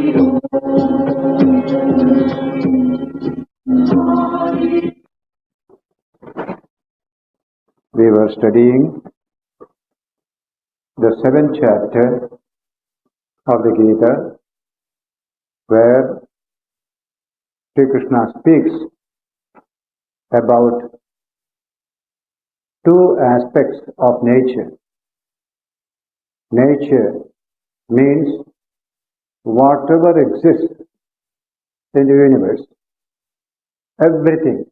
We were studying the 7th chapter of the Gita, where Sri Krishna speaks about two aspects of nature. Nature means whatever exists in the universe, everything.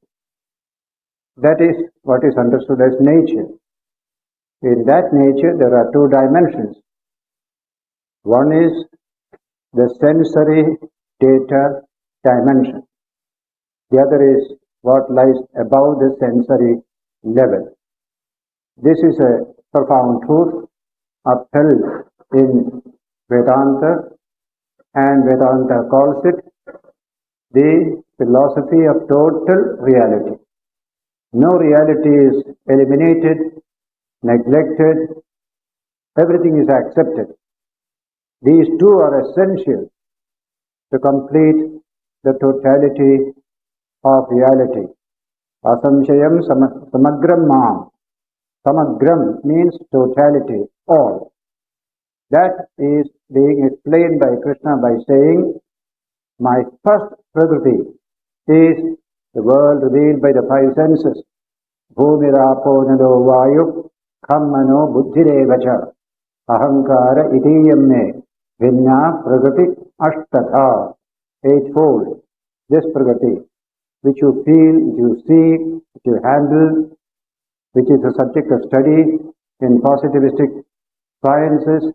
That is what is understood as nature. In that nature, there are two dimensions. One is the sensory data dimension. The other is what lies above the sensory level. This is a profound truth upheld in Vedanta, and Vedanta calls it the philosophy of total reality. No reality is eliminated, neglected, everything is accepted. These two are essential to complete the totality of reality. Asamshayam samagram mam. Samagram means totality, all. That is being explained by Krishna by saying, my first prakriti is the world revealed by the five senses. Bhumirapo nalo vayu khammano buddhirevacha ahankara itiyam me vinna prakriti ashtatha. Eightfold. This prakriti, which you feel, which you see, which you handle, which is the subject of study in positivistic sciences,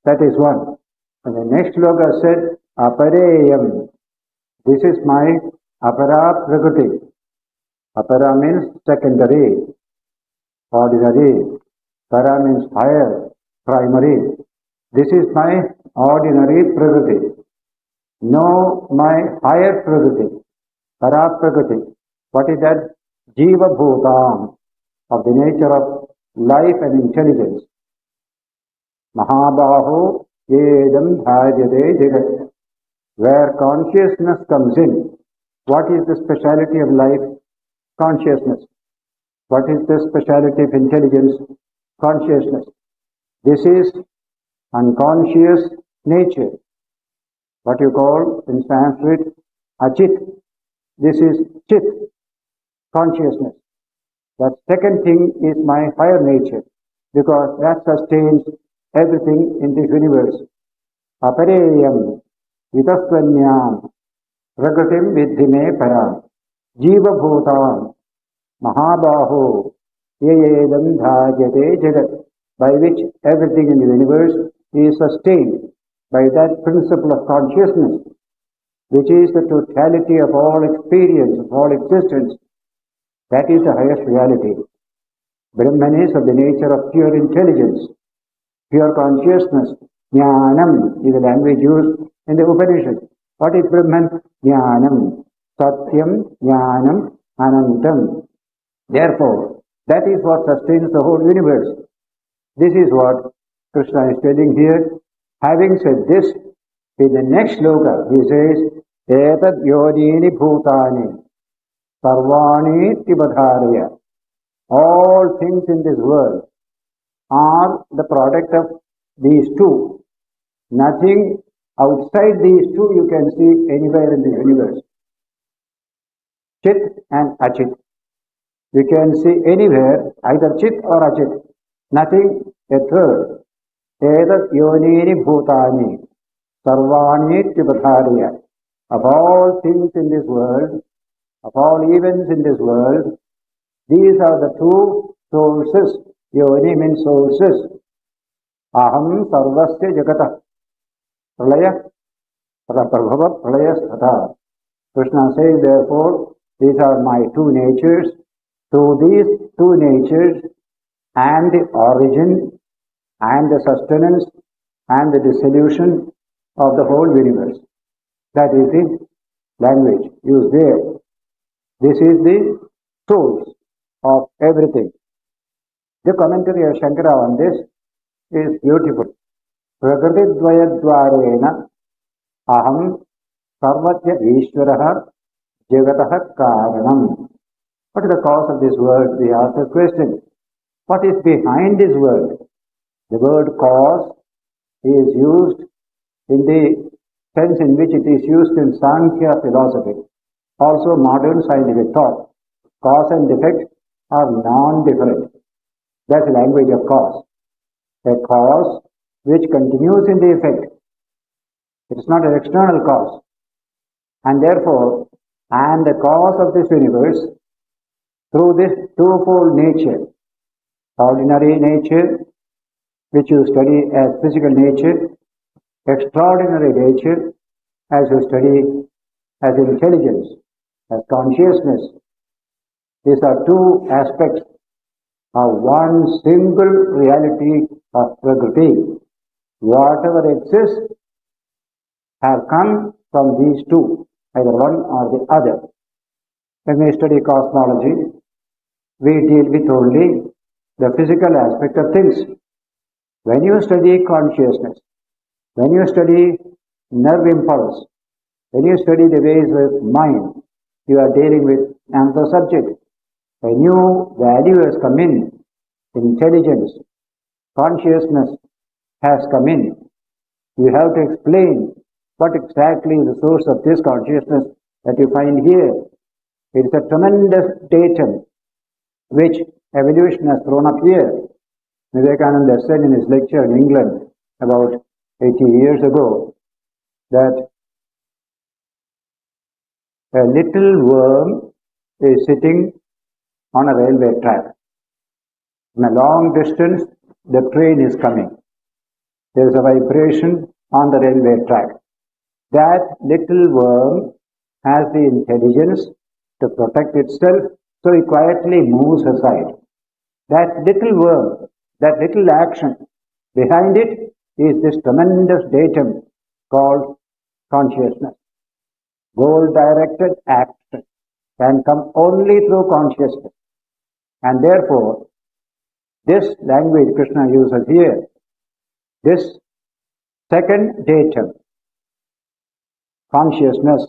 that is one. And the next sloka said, apareyam. This is my apara prakriti. Apara means secondary, ordinary. Para means higher, primary. This is my ordinary prakriti. Know my higher prakriti, para prakriti. What is that? Jiva bhutam, of the nature of life and intelligence. Mahabaho yedam bhajate jagat. Where consciousness comes in, what is the speciality of life? Consciousness. What is the speciality of intelligence? Consciousness. This is unconscious nature. What you call in Sanskrit achit. This is chit, consciousness. That second thing is my higher nature, because that sustains everything in this universe. Apareyam vitasvanyam prakritim vidhi me param jiva bhutam mahabaho yedam dhajate jagat, by which everything in the universe is sustained by that principle of consciousness, which is the totality of all experience, of all existence. That is the highest reality. Brahman is of the nature of pure intelligence, pure consciousness. Jnanam is the language used in the Upanishad. What is Brahman? Jnanam. Satyam, Jnanam, Anantam. Therefore, that is what sustains the whole universe. This is what Krishna is telling here. Having said this, in the next sloka, he says, Etad yodini bhutani sarvani tibadharaya. All things in this world are the product of these two. Nothing outside these two you can see anywhere in the universe. Chit and achit. You can see anywhere either chit or achit. Nothing a third. Edat yonini bhutani sarvani tibadharaya. Of all things in this world, of all events in this world, these are the two sources. Yoni means sources. Aham sarvasya jagata pralaya prabhava pralaya sthatha. Krishna says, therefore, these are my two natures. So these two natures and the origin and the sustenance and the dissolution of the whole universe. That is the language used there. This is the source of everything. The commentary of Shankara on this is beautiful. Prakriti dvaya dvarena Aham Sarvajya Ishvaraha Jagatah Karanam. What is the cause of this word? We ask the question. What is behind this word? The word cause is used in the sense in which it is used in Sankhya philosophy, also modern scientific thought. Cause and effect are non-different. That's the language of cause. A cause which continues in the effect. It is not an external cause. And therefore, I am the cause of this universe through this twofold nature. Ordinary nature, which you study as physical nature, extraordinary nature, as you study as intelligence, as consciousness. These are two aspects of one single reality of Prakriti. Whatever exists have come from these two, either one or the other. When we study cosmology, we deal with only the physical aspect of things. When you study consciousness, when you study nerve impulse, when you study the ways of mind, you are dealing with another subject. A new value has come in. Intelligence, consciousness has come in. You have to explain what exactly is the source of this consciousness that you find here. It is a tremendous datum which evolution has thrown up here. Vivekananda said in his lecture in England about 80 years ago that a little worm is sitting on a railway track. From a long distance, the train is coming. There is a vibration on the railway track. That little worm has the intelligence to protect itself, so it quietly moves aside. That little worm, that little action, behind it is this tremendous datum called consciousness. Goal-directed action can come only through consciousness. And therefore, this language Krishna uses here, this second datum, consciousness,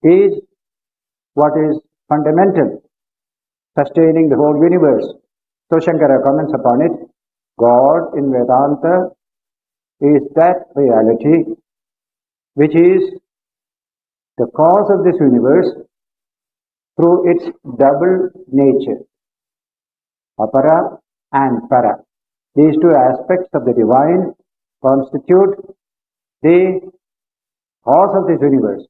is what is fundamental, sustaining the whole universe. So Shankara comments upon it. God in Vedanta is that reality which is the cause of this universe through its double nature, apara and para. These two aspects of the divine constitute the cause of this universe.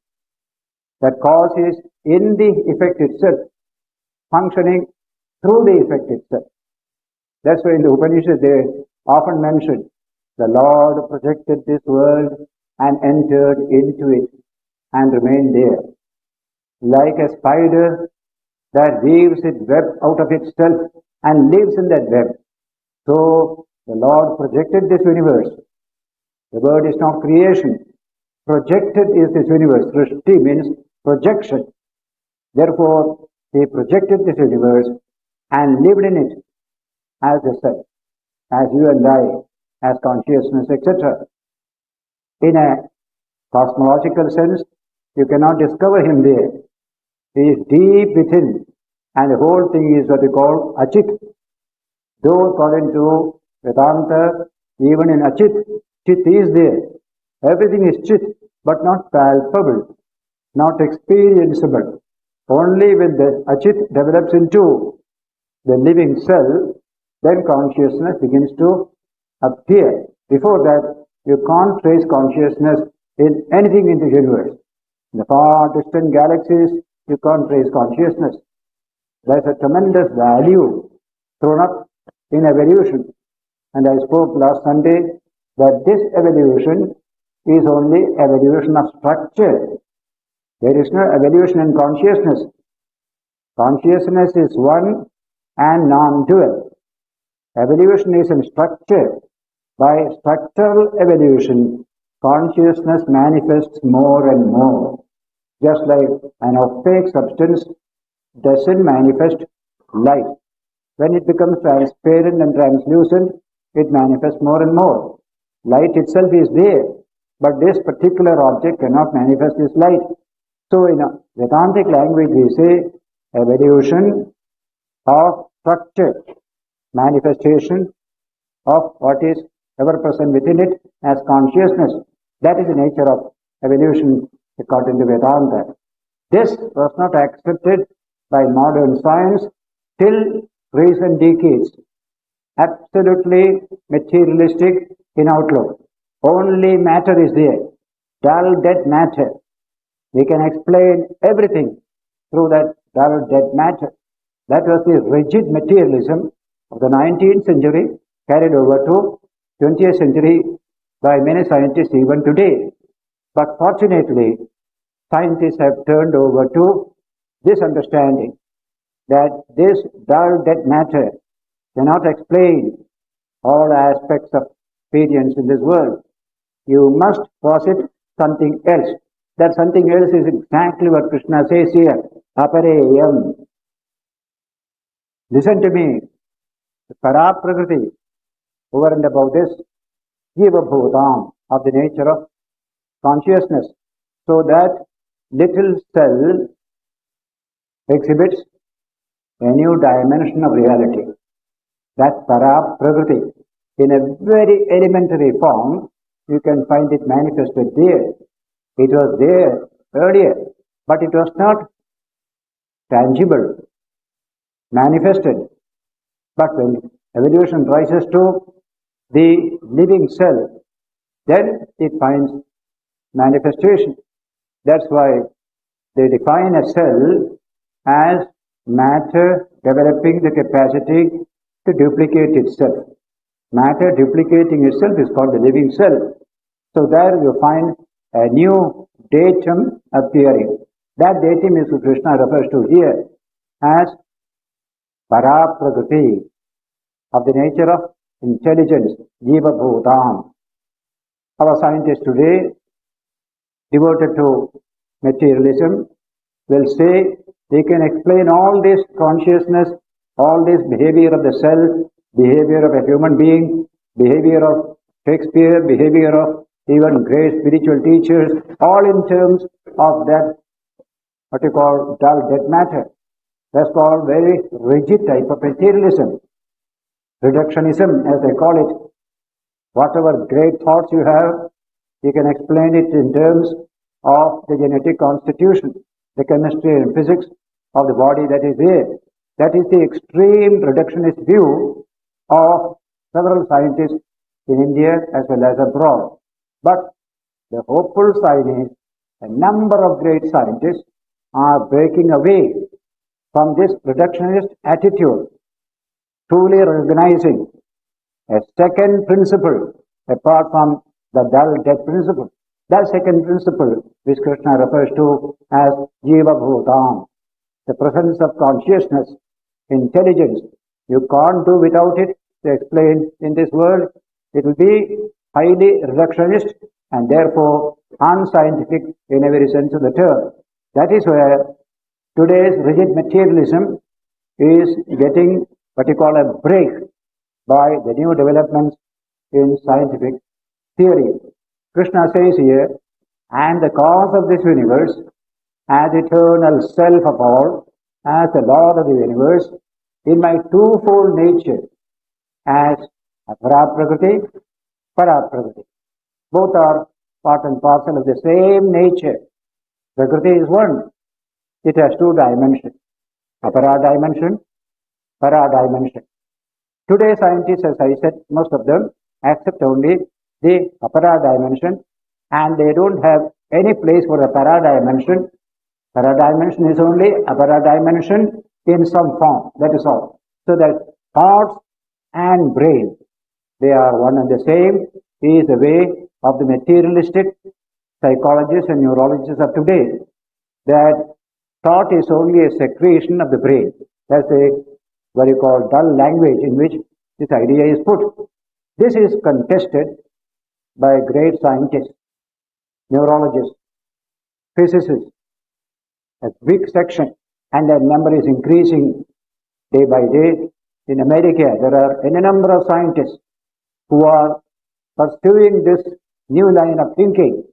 That cause is in the effect itself, functioning through the effect itself. That's why in the Upanishad they often mention the Lord projected this world and entered into it and remained there. Like a spider that weaves its web out of itself and lives in that web. So the Lord projected this universe. The word is not creation. Projected is this universe. Srishti means projection. Therefore, He projected this universe and lived in it as a self, as you and I, as consciousness, etc. In a cosmological sense, you cannot discover Him there. He is deep within, and the whole thing is what we call Achit. Though according to Vedanta, even in Achit, Chit is there. Everything is Chit, but not palpable, not experienceable. Only when the Achit develops into the living self, then consciousness begins to appear. Before that, you can't trace consciousness in anything in the universe. In the far distant galaxies, you can't trace consciousness. There's a tremendous value thrown up in evolution. And I spoke last Sunday that this evolution is only evolution of structure. There is no evolution in consciousness. Consciousness is one and non-dual. Evolution is in structure. By structural evolution, consciousness manifests more and more. Just like an opaque substance doesn't manifest light. When it becomes transparent and translucent, it manifests more and more. Light itself is there, but this particular object cannot manifest this light. So in a Vedantic language we say evolution of structure, manifestation of what is ever present within it as consciousness. That is the nature of evolution according to Vedanta. This was not accepted by modern science till recent decades. Absolutely materialistic in outlook. Only matter is there. Dull, dead matter. We can explain everything through that dull, dead matter. That was the rigid materialism of the 19th century carried over to 20th century by many scientists even today. But fortunately, scientists have turned over to this understanding that this dull, dead matter cannot explain all aspects of experience in this world. You must posit something else. That something else is exactly what Krishna says here. Apareyam. Listen to me. Paraprakriti, over and above this, Jiva Bhutam, of the nature of consciousness. So that little cell exhibits a new dimension of reality. That Paraprakriti, in a very elementary form, you can find it manifested there. It was there earlier, but it was not tangible, manifested. But when evolution rises to the living cell, then it finds manifestation. That's why they define a cell as matter developing the capacity to duplicate itself. Matter duplicating itself is called the living cell. So there you find a new datum appearing. That datum is what Krishna refers to here as Paraprakriti, of the nature of intelligence, Jiva Bhutam. Our scientists today, devoted to materialism, will say they can explain all this consciousness, all this behavior of the self, behavior of a human being, behavior of Shakespeare, behavior of even great spiritual teachers, all in terms of that, what you call dull, dead matter. That's called very rigid type of materialism. Reductionism, as they call it. Whatever great thoughts you have, you can explain it in terms of the genetic constitution, the chemistry and physics of the body that is there. That is the extreme reductionist view of several scientists in India as well as abroad. But the hopeful sign is a number of great scientists are breaking away from this reductionist attitude, truly recognizing a second principle apart from the dull, dead principle. That second principle, which Krishna refers to as Jiva Bhutam, the presence of consciousness, intelligence. You can't do without it to explain in this world. It will be highly reductionist and therefore unscientific in every sense of the term. That is where today's rigid materialism is getting what you call a break by the new developments in scientific theory. Krishna says here, "And the cause of this universe, as eternal self of all, as the Lord of the universe, in my twofold nature, as Aparaprakriti, Paraprakriti. Both are part and parcel of the same nature. Prakriti is one. It has two dimensions. Apara dimension, Para dimension. Today scientists, as I said, most of them accept only the Apara dimension and they don't have any place for the Para dimension. Para dimension is only Apara dimension in some form. That is all. So that thoughts and brain, they are one and the same, is the way of the materialistic psychologists and neurologists of today. That thought is only a secretion of the brain. That's a what you call dull language in which this idea is put. This is contested by great scientists, neurologists, physicists, a big section, and that number is increasing day by day. In America, there are any number of scientists who are pursuing this new line of thinking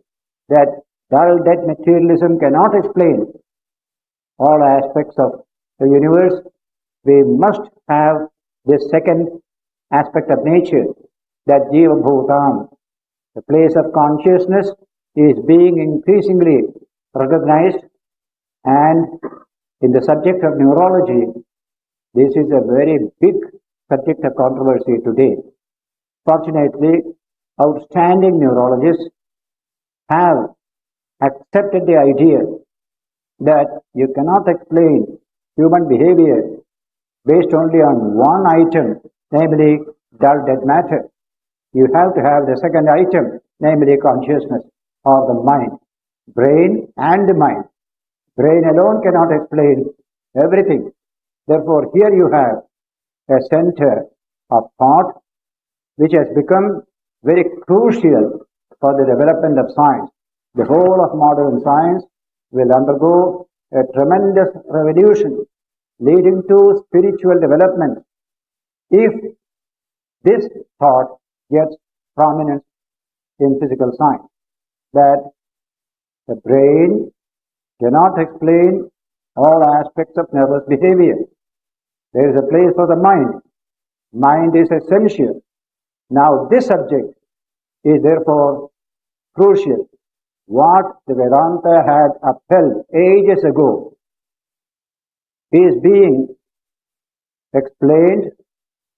that dull, dead materialism cannot explain all aspects of the universe. We must have this second aspect of nature, that Jiva Bhutam, the place of consciousness, is being increasingly recognized, and in the subject of neurology, this is a very big subject of controversy today. Fortunately, outstanding neurologists have accepted the idea that you cannot explain human behavior based only on one item, namely dull dead matter. You have to have the second item, namely consciousness or the mind, brain and the mind. Brain alone cannot explain everything. Therefore, here you have a center of thought which has become very crucial for the development of science. The whole of modern science will undergo a tremendous revolution leading to spiritual development if this thought gets prominence in physical science, that the brain cannot explain all aspects of nervous behavior. There is a place for the mind. Mind is essential. Now this subject is therefore crucial. What the Vedanta had upheld ages ago is being explained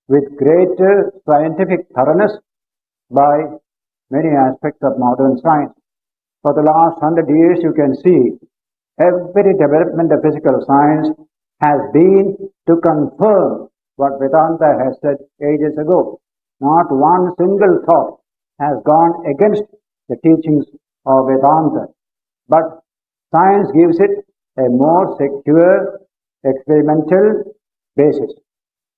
with greater scientific thoroughness by many aspects of modern science. For the last 100 years, you can see every development of physical science has been to confirm what Vedanta has said ages ago. Not one single thought has gone against the teachings of Vedanta, but science gives it a more secure experimental basis.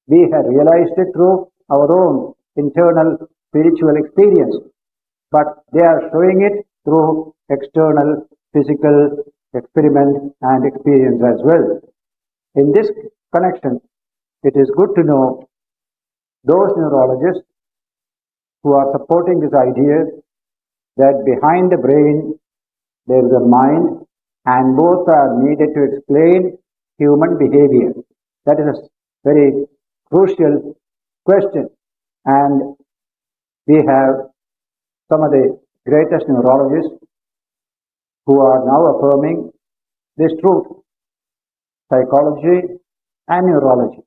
We have realized it through our own internal spiritual experience, but they are showing it through external physical experiment and experience as well. In this connection, it is good to know those neurologists who are supporting this idea that behind the brain there is a mind, and both are needed to explain human behavior. That is a very crucial question, and we have some of the greatest neurologists who are now affirming this truth. Psychology and neurology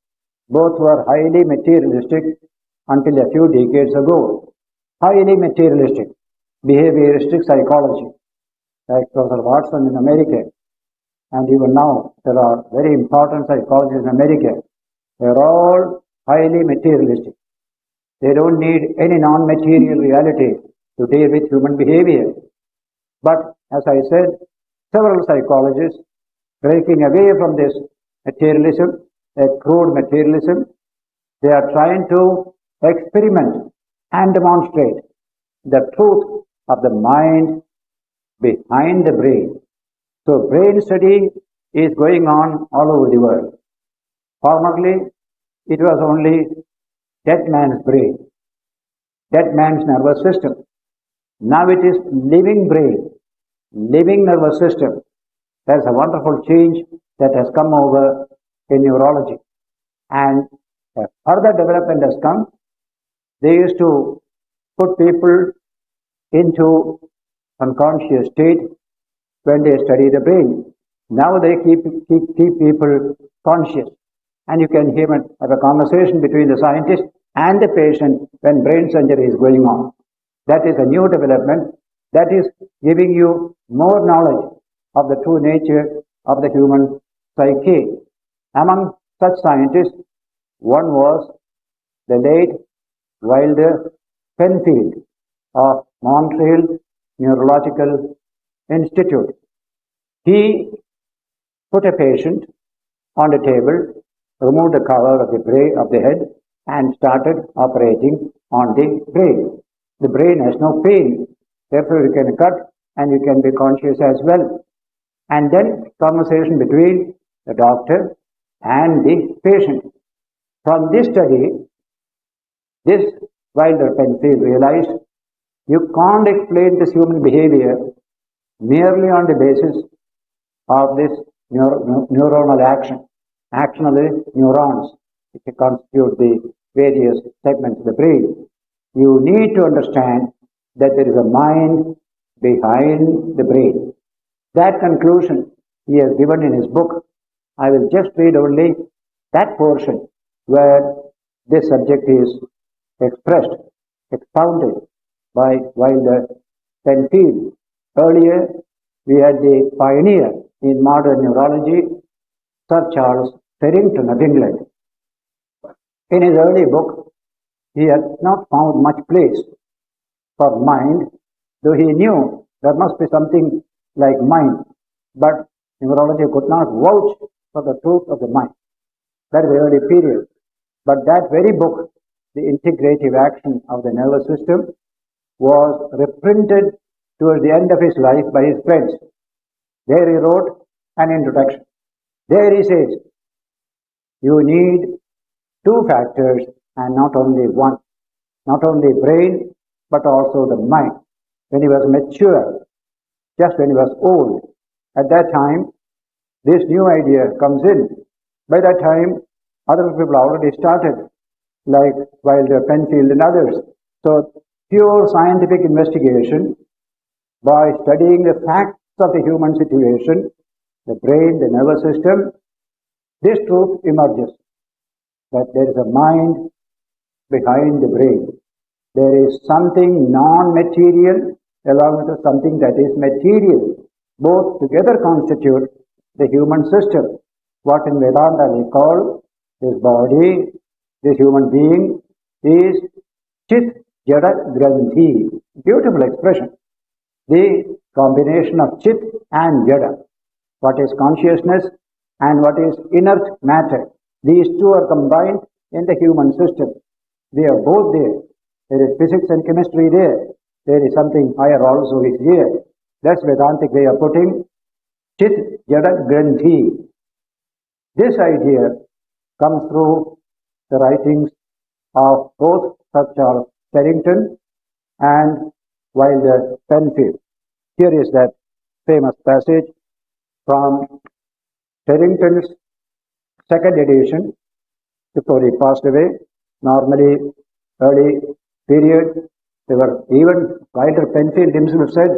both were highly materialistic until a few decades ago. Highly materialistic, behavioristic psychology, like Professor Watson in America, and even now there are very important psychologists in America. They are all highly materialistic. They don't need any non-material reality to deal with human behavior. But as I said, several psychologists breaking away from this materialism, a crude materialism, they are trying to experiment and demonstrate the truth of the mind behind the brain. So brain study is going on all over the world. Formerly, it was only dead man's brain, dead man's nervous system. Now it is living brain, living nervous system. There's a wonderful change that has come over in neurology. And a further development has come. They used to put people into unconscious state when they study the brain. Now they keep people conscious. And you can even have a conversation between the scientist and the patient when brain surgery is going on. That is a new development that is giving you more knowledge of the true nature of the human psyche. Among such scientists, one was the late Wilder Penfield of Montreal Neurological Institute. He put a patient on the table, removed the cover of the brain of the head, and started operating on the brain. The brain has no pain, therefore you can cut and you can be conscious as well. And then conversation between the doctor and the patient. From this study, this Wilder Penfield realized You can't explain this human behavior merely on the basis of this neuronal action of the neurons, which constitute the various segments of the brain. You need to understand that there is a mind behind the brain. That conclusion he has given in his book. I will just read only that portion where this subject is expressed, expounded by Wilder Penfield. Earlier, we had the pioneer in modern neurology, Sir Charles Farrington of England. In his early book, he had not found much place for mind, though he knew there must be something like mind, but neurology could not vouch for the truth of the mind. That is the early period. But that very book, The Integrative Action of the Nervous System, was reprinted towards the end of his life by his friends. There he wrote an introduction. There he says, you need two factors and not only one. Not only brain, but also the mind. When he was mature, just when he was old, at that time, this new idea comes in. By that time, other people already started, like Wilder, Penfield, and others. So, pure scientific investigation, by studying the facts of the human situation, the brain, the nervous system, this truth emerges, that there is a mind behind the brain. There is something non-material along with something that is material. Both together constitute the human system. What in Vedanta we call this body, this human being, is Chit Jada Granthi. Beautiful expression. The combination of Chit and Jada. What is consciousness and what is inert matter. These two are combined in the human system. They are both there. There is physics and chemistry there. There is something higher also is here. That's Vedantic way of putting Chit Jada Granthi. This idea comes through the writings of both Sir Charles Farrington and Wilder Penfield. Here is that famous passage from Farrington's second edition before he passed away. Normally, early period, there were even Wilder Penfield himself said,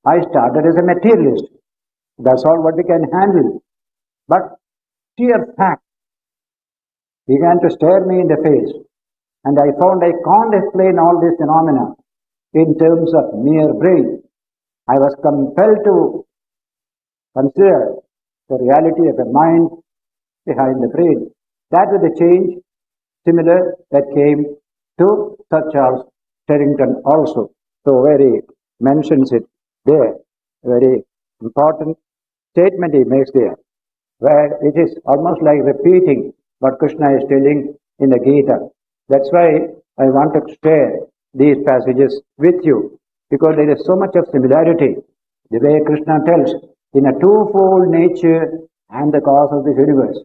I started as a materialist. That's all what we can handle. But sheer fact began to stare me in the face, and I found I can't explain all these phenomena in terms of mere brain. I was compelled to consider the reality of the mind behind the brain. That was the change similar that came to Sir Charles Farrington also. So where he mentions it there, a very important statement he makes there, where it is almost like repeating what Krishna is telling in the Gita. That's why I want to share these passages with you, because there is so much of similarity. The way Krishna tells, in a twofold nature and the cause of this universe.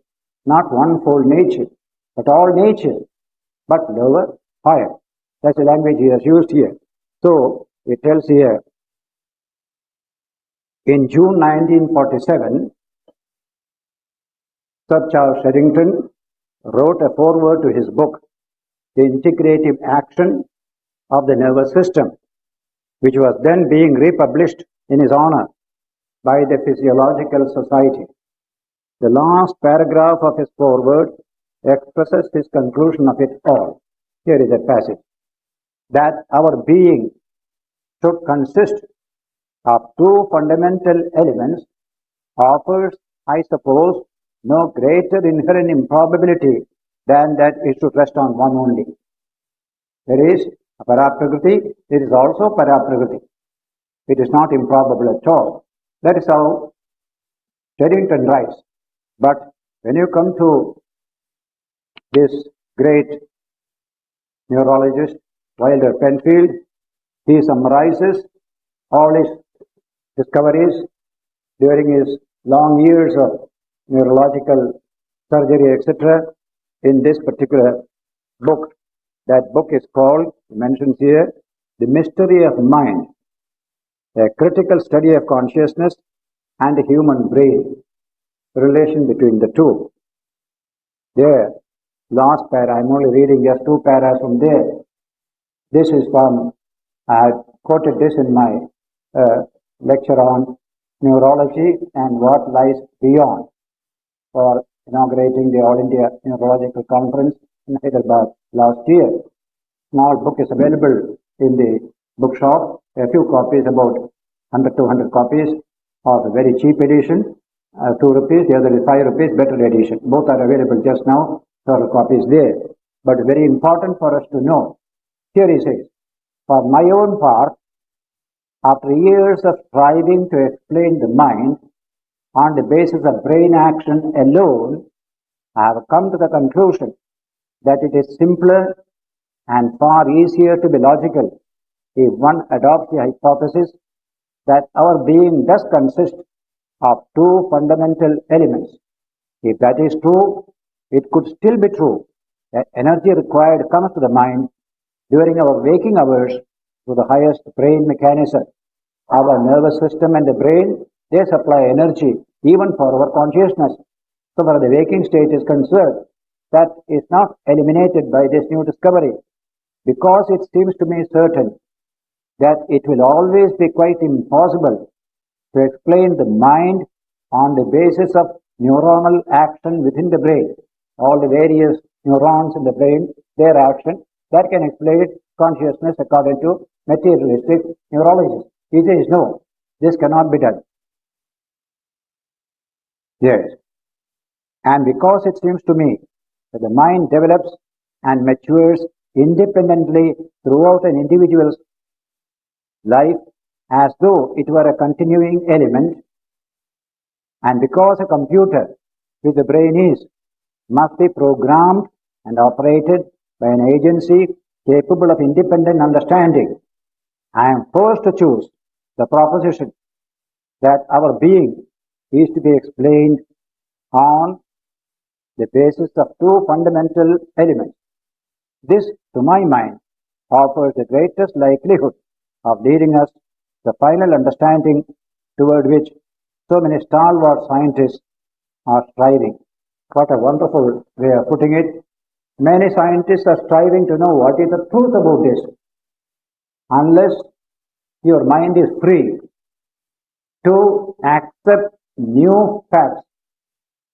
Not one-fold nature, but all nature, but lower, higher. That's the language he has used here. So, it tells here, in June 1947, Sir Charles Farrington wrote a foreword to his book, The Integrative Action of the Nervous System, which was then being republished in his honor by the Physiological Society. The last paragraph of his foreword expresses his conclusion of it all. Here is a passage. That our being should consist of two fundamental elements offers, I suppose, no greater inherent improbability than that it should rest on one only. There is a paraprakriti, there is also paraprakriti. It is not improbable at all. That is how Farrington writes. But when you come to this great neurologist, Wilder Penfield, he summarizes all his discoveries during his long years of neurological surgery, etc., in this particular book. That book is called, he mentions here, the mystery of mind, a critical study of consciousness and the human brain, relation between the two. There, last para, I'm only reading just two paras from there. This is from, I had quoted this in my lecture on neurology and what lies beyond for inaugurating the All India Neurological Conference in Hyderabad last year. Small book is available in the bookshop, a few copies, about 100 to 200 copies of a very cheap edition, 2 rupees, the other is 5 rupees, better edition. Both are available just now, several copies there. But very important for us to know. Here he says, for my own part, after years of striving to explain the mind on the basis of brain action alone, I have come to the conclusion that it is simpler and far easier to be logical if one adopts the hypothesis that our being does consist of two fundamental elements. If that is true, it could still be true that energy required comes to the mind during our waking hours through the highest brain mechanism. Our nervous system and the brain, they supply energy even for our consciousness. So far the waking state is concerned, that is not eliminated by this new discovery, because it seems to me certain that it will always be quite impossible to explain the mind on the basis of neuronal action within the brain. All the various neurons in the brain, their action, that can explain consciousness according to materialistic neurologists. He says, no, this cannot be done. Yes. And because it seems to me that the mind develops and matures independently throughout an individual's life as though it were a continuing element, and because a computer, which the brain is, must be programmed and operated by an agency capable of independent understanding, I am forced to choose the proposition that our being is to be explained on the basis of two fundamental elements. This, to my mind, offers the greatest likelihood of leading us to the final understanding toward which so many stalwart scientists are striving. What a wonderful way of putting it. Many scientists are striving to know what is the truth about this. Unless your mind is free to accept new facts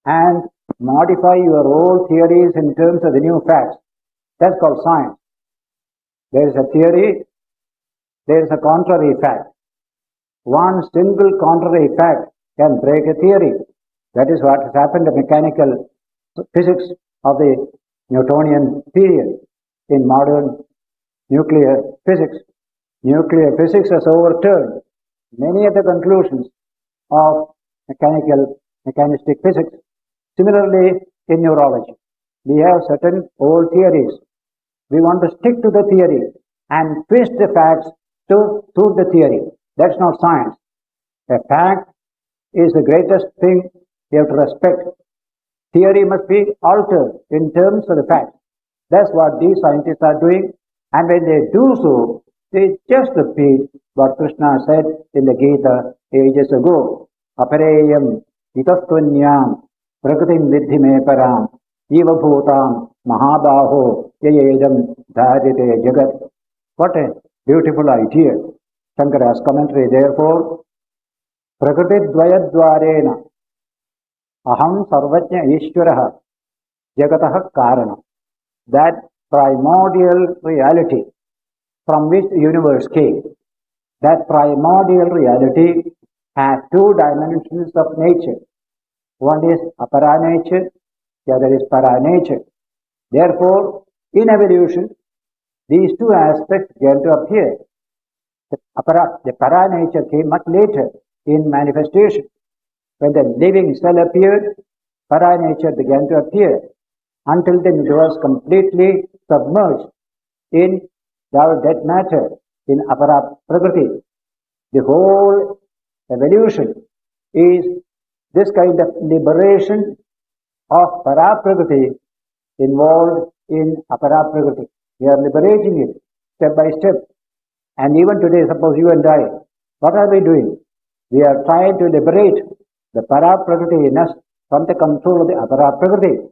and modify your old theories in terms of the new facts, that's called science. There is a theory, there is a contrary fact. One single contrary fact can break a theory. That is what has happened to mechanical physics of the Newtonian period in modern nuclear physics. Nuclear physics has overturned many of the conclusions of mechanistic physics. Similarly, in neurology, we have certain old theories. We want to stick to the theory and twist the facts to suit the theory. That's not science. A fact is the greatest thing you have to respect. Theory must be altered in terms of the facts. That's what these scientists are doing. And when they do so, they just repeat what Krishna said in the Gita ages ago. Apareyam itastvanyam prakritim vidhi me param eva bhutam mahabaho yayedam dharite jagat. What a beautiful idea. Shankara's commentary, therefore, prakriti dvayadvarena aham sarvajna ishvaraha jagataha karana. That primordial reality from which the universe came, that primordial reality has two dimensions of nature. One is apara nature, the other is para nature. Therefore, in evolution, these two aspects began to appear. The para nature came much later in manifestation. When the living cell appeared, para nature began to appear. Until then, it was completely submerged in our dead matter, in apara prakriti. The whole evolution is this kind of liberation of para prakriti involved in apara prakriti. We are liberating it step by step. And even today, suppose you and I, what are we doing? We are trying to liberate the para-prakriti in us from the control of the apara-prakriti.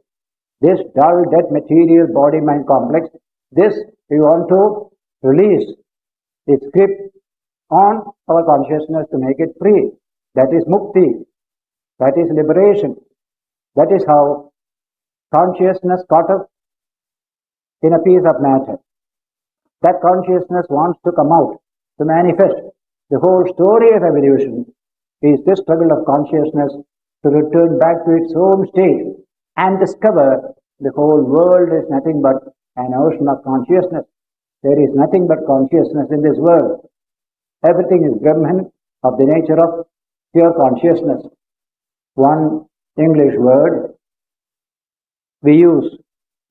This dull, dead material body-mind complex, this we want to release its grip on our consciousness to make it free. That is mukti. That is liberation. That is how consciousness caught up in a piece of matter. That consciousness wants to come out, to manifest. The whole story of evolution is this struggle of consciousness to return back to its home state and discover the whole world is nothing but an ocean of consciousness. There is nothing but consciousness in this world. Everything is Brahman, of the nature of pure consciousness. One English word we use,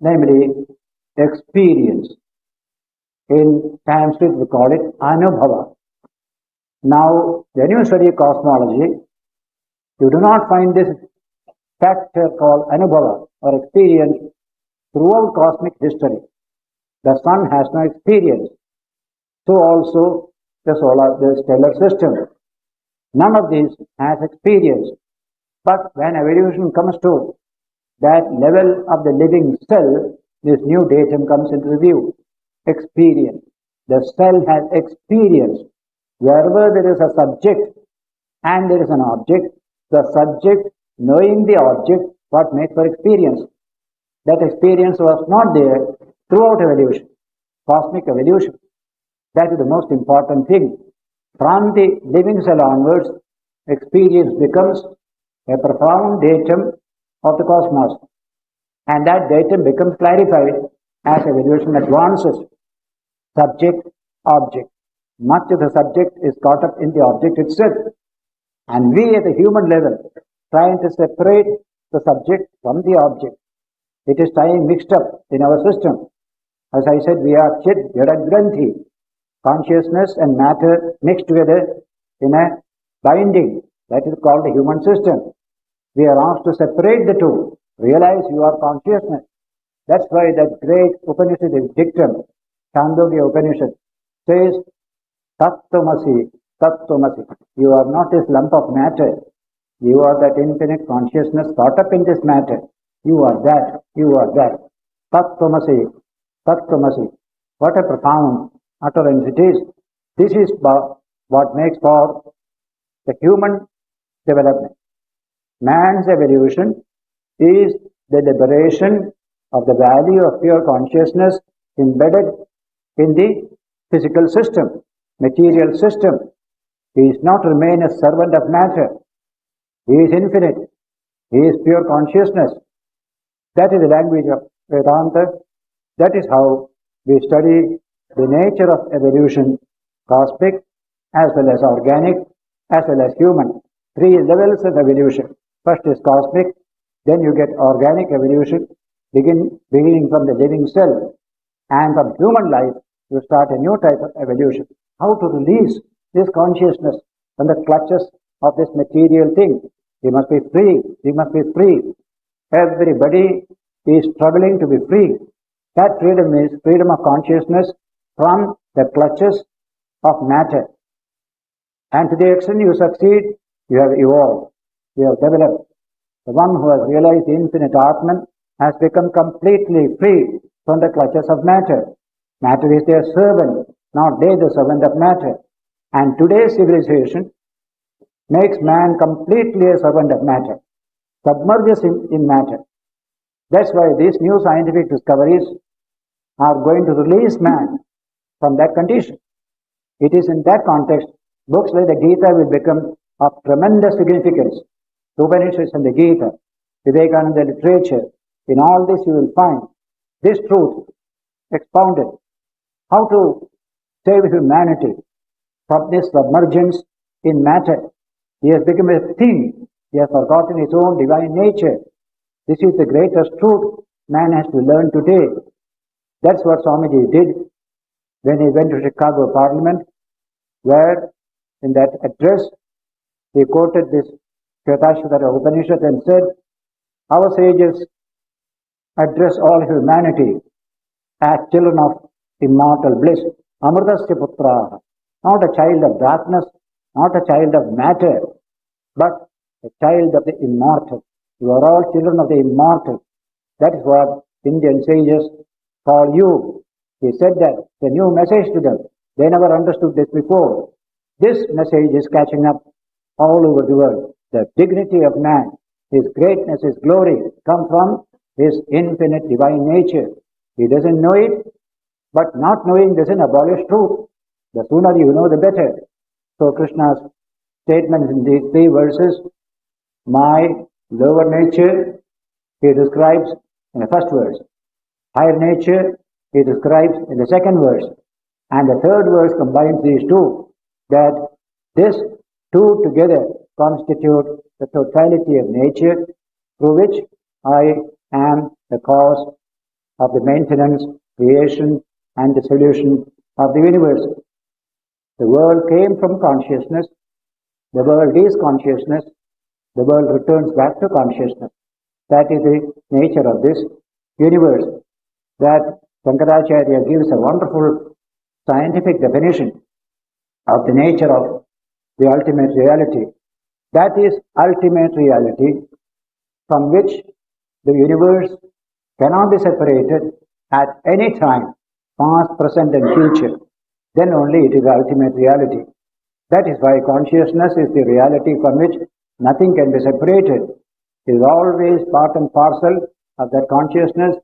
namely experience. In Sanskrit we call it anubhava. Now, when you study cosmology, you do not find this factor called anubhava or experience throughout cosmic history. The sun has no experience. So also the stellar system. None of these has experience. But when evolution comes to that level of the living cell, this new datum comes into view. Experience. The cell has experience. Wherever there is a subject and there is an object, the subject knowing the object, what makes for experience. That experience was not there throughout evolution, cosmic evolution. That is the most important thing. From the living cell onwards, experience becomes a profound datum of the cosmos. And that datum becomes clarified as evolution advances. Subject, object. Much of the subject is caught up in the object itself. And we at the human level, trying to separate the subject from the object. It is time mixed up in our system. As I said, we are chit, jada, granthi. Consciousness and matter mixed together in a binding. That is called the human system. We are asked to separate the two. Realize you are consciousness. That's why that great Upanishad dictum, Chandogya Upanishad, says, Tattvamasi, Tattvamasi. You are not this lump of matter. You are that infinite consciousness caught up in this matter. You are that. You are that. Tattvamasi, Tattvamasi. What a profound utterance it is. This is what makes for the human development. Man's evolution is the liberation of the value of pure consciousness embedded in the physical system, material system. He is not remain a servant of matter. He is infinite. He is pure consciousness. That is the language of Vedanta. That is how we study the nature of evolution, cosmic as well as organic as well as human. Three levels of evolution. First is cosmic, then you get organic evolution, beginning from the living cell. And from human life, you start a new type of evolution. How to release this consciousness from the clutches of this material thing? We must be free. We must be free. Everybody is struggling to be free. That freedom is freedom of consciousness from the clutches of matter. And to the extent you succeed, you have evolved. You have developed. The one who has realized the infinite Atman has become completely free from the clutches of matter. Matter is their servant, not they the servant of matter. And today's civilization makes man completely a servant of matter, submerges him in matter. That's why these new scientific discoveries are going to release man from that condition. It is in that context, books like the Gita will become of tremendous significance. The Upanishads and the Gita, Vivekananda literature, in all this you will find this truth expounded. How to save humanity from this submergence in matter. He has become a thing. He has forgotten his own divine nature. This is the greatest truth man has to learn today. That's what Swamiji did when he went to Chicago Parliament, where in that address he quoted this Shvetashvatara Upanishad and said, our sages address all humanity as children of immortal bliss. Amritasya putraha. not a child of darkness, not a child of matter, but a child of the immortal. You are all children of the immortal. That is what Indian sages call you. He said that it's a new message to them. They never understood this before. This message is catching up all over the world. The dignity of man, his greatness, his glory come from his infinite divine nature. He doesn't know it, but not knowing doesn't abolish truth. The sooner you know, the better. So Krishna's statement in these 3 verses, my lower nature, he describes in the first verse. Higher nature, he describes in the second verse. And the third verse combines these two, that this two together constitute the totality of nature, through which I am the cause of the maintenance, creation, and dissolution of the universe. The world came from consciousness. The world is consciousness. The world returns back to consciousness. That is the nature of this universe. That Shankaracharya gives a wonderful scientific definition of the nature of the ultimate reality. That is ultimate reality from which the universe cannot be separated at any time, past, present and future. Then only it is ultimate reality. That is why consciousness is the reality from which nothing can be separated. It is always part and parcel of that consciousness,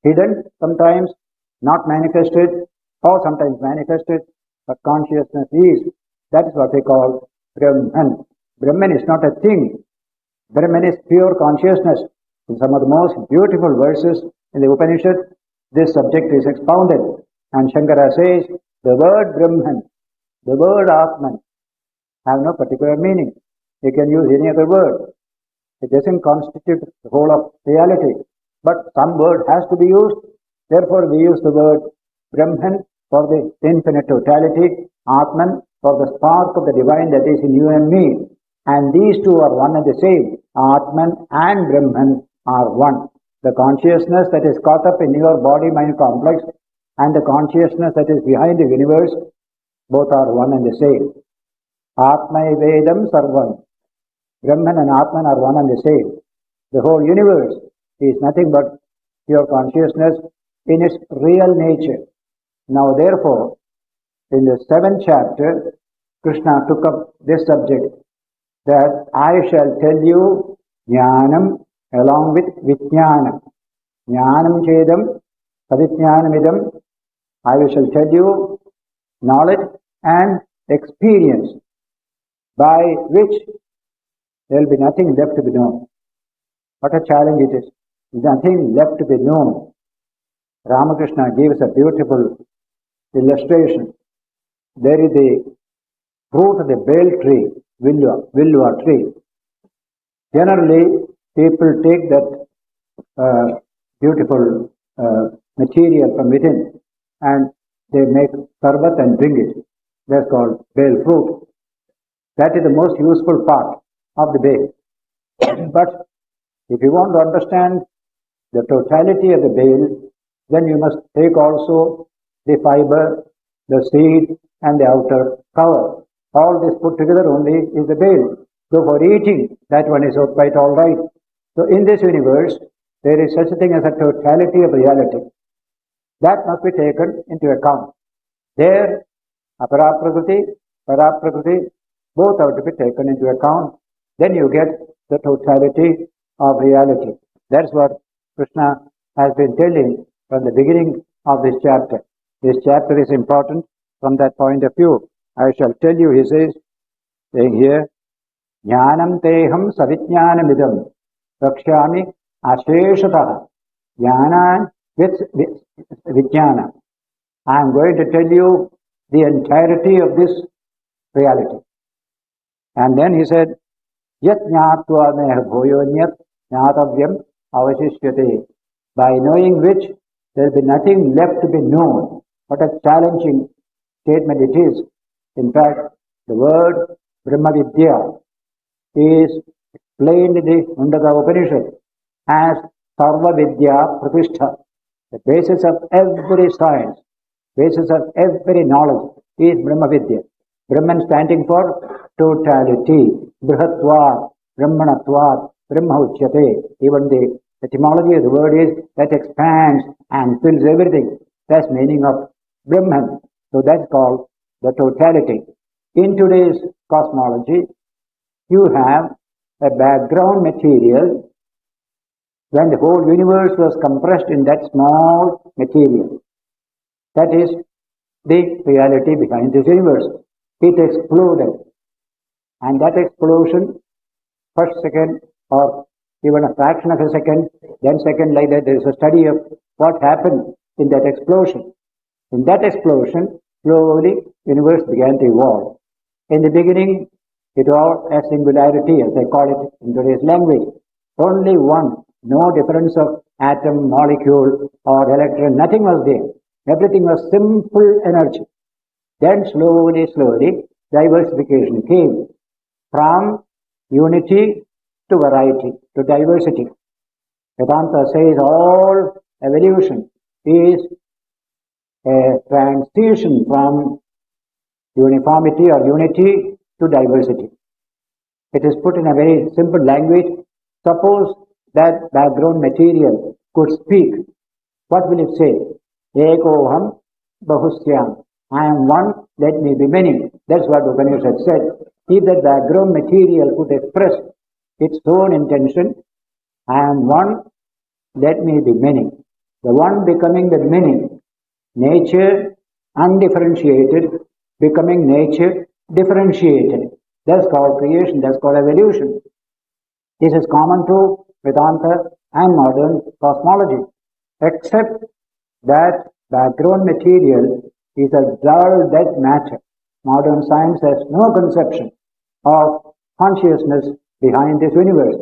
hidden sometimes, not manifested, or sometimes manifested, but consciousness is. That is what they call Brahman. Brahman is not a thing. Brahman is pure consciousness. In some of the most beautiful verses in the Upanishad, this subject is expounded. And Shankara says, the word Brahman, the word Atman, have no particular meaning. You can use any other word. It doesn't constitute the whole of reality. But some word has to be used. Therefore, we use the word Brahman for the infinite totality, Atman for the spark of the divine that is in you and me. And these two are one and the same. Atman and Brahman are one. The consciousness that is caught up in your body-mind complex and the consciousness that is behind the universe, both are one and the same. Atma Vedam Sarvam. Brahman and Atman are one and the same. The whole universe is nothing but pure consciousness in its real nature. Now therefore, in the 7th chapter, Krishna took up this subject, that I shall tell you Jnanam along with Vijnanam. Jnanam Chedam Savijnanamidam. I shall tell you knowledge and experience by which there will be nothing left to be known. What a challenge it is. Nothing left to be known. Ramakrishna gave us a beautiful illustration. There is the fruit of the bale tree, Villua tree. Generally, people take that beautiful material from within and they make sarbat and drink it. That's called bale fruit. That is the most useful part of the bale. But if you want to understand the totality of the bale, then you must take also the fiber, the seed, and the outer cover. All this put together only is the bale. So for eating, that one is quite all right. So in this universe, there is such a thing as a totality of reality. That must be taken into account. There, aparaprakriti, paraprakriti, both have to be taken into account. Then you get the totality of reality. That's what Krishna has been telling from the beginning of this chapter. This chapter is important from that point of view. I shall tell you, he says, saying here, Jnanam teham savijnanamidam rakshami asheshataha. Jnana with Vijnana. I am going to tell you the entirety of this reality. And then he said, Yat jnatva neha bhoyonyat jnatavyam avashishyate. By knowing which there will be nothing left to be known. What a challenging statement it is. In fact, the word Brahmavidya is explained in the Mundaka Upanishad as Sarva Vidya Pratishtha. The basis of every science, basis of every knowledge is Brahmavidya. Brahman standing for totality. Brihatvat, Brahmanatvat, Brahma Uchyate. Even the etymology of the word is that expands and fills everything. That's meaning of Brahman. So that's called the totality. In today's cosmology, you have a background material when the whole universe was compressed in that small material. That is the reality behind this universe. It exploded. And that explosion, first second, or even a fraction of a second, then second like that, there is a study of what happened in that explosion. In that explosion, slowly, universe began to evolve. In the beginning, it was a singularity, as they call it in today's language. Only one, no difference of atom, molecule, or electron, nothing was there. Everything was simple energy. Then slowly, diversification came from unity to variety, to diversity. Vedanta says all evolution is a transition from uniformity or unity to diversity. It is put in a very simple language. Suppose that background material could speak. What will it say? Ekoham bahusyam. I am one, let me be many. That's what Upanishad said. If that background material could express its own intention, I am one, let me be many. The one becoming the many. Nature undifferentiated, becoming nature differentiated. That's called creation, that's called evolution. This is common to Vedanta and modern cosmology, except that background material is a dull dead matter. Modern science has no conception of consciousness behind this universe.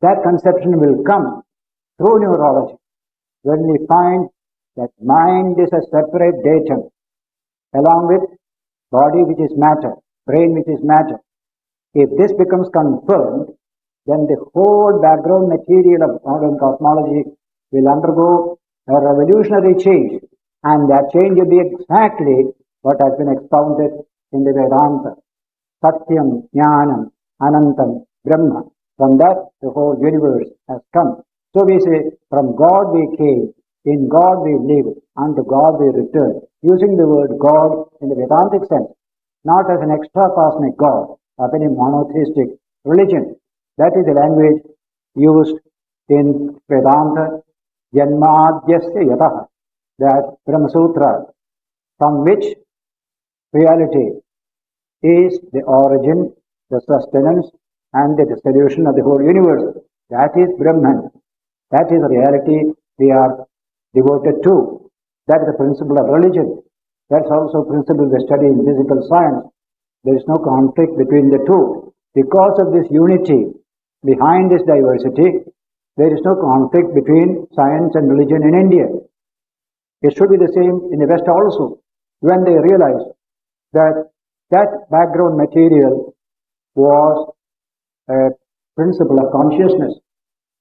That conception will come through neurology, when we find that mind is a separate datum, along with body which is matter, brain which is matter. If this becomes confirmed, then the whole background material of modern cosmology will undergo a revolutionary change, and that change will be exactly what has been expounded in the Vedanta. Satyam, Jnanam, Anantam, Brahma. From that, the whole universe has come. So we say, from God we came, in God we live, unto God we return. Using the word God in the Vedantic sense, not as an extra cosmic God of any monotheistic religion. That is the language used in Vedanta, Janmadhyasya Yataha, that Brahma Sutra, from which reality is the origin, the sustenance, and the dissolution of the whole universe. That is Brahman. That is the reality we are devoted to. That is the principle of religion. That's also a principle we study in physical science. There is no conflict between the two. Because of this unity behind this diversity, there is no conflict between science and religion in India. It should be the same in the West also. When they realized that that background material was a principle of consciousness,